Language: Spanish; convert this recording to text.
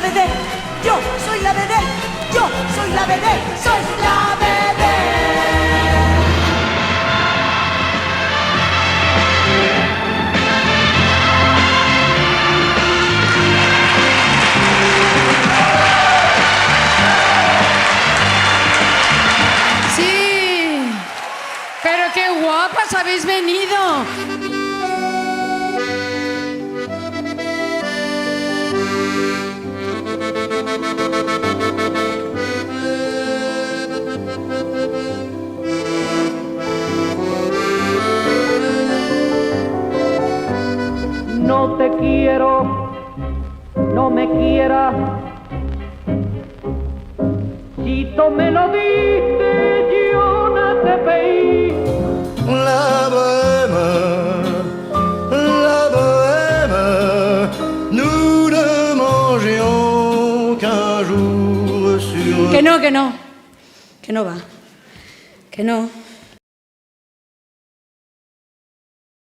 la vedette, yo soy la vedette, yo soy la vedette, soy la vedette. Sí, pero qué guapas habéis venido. No te quiero, no me quieras. Si tú me lo diste, yo no te pedí. La bohème, nous ne mangions qu'un jour sur... Que no va, que no.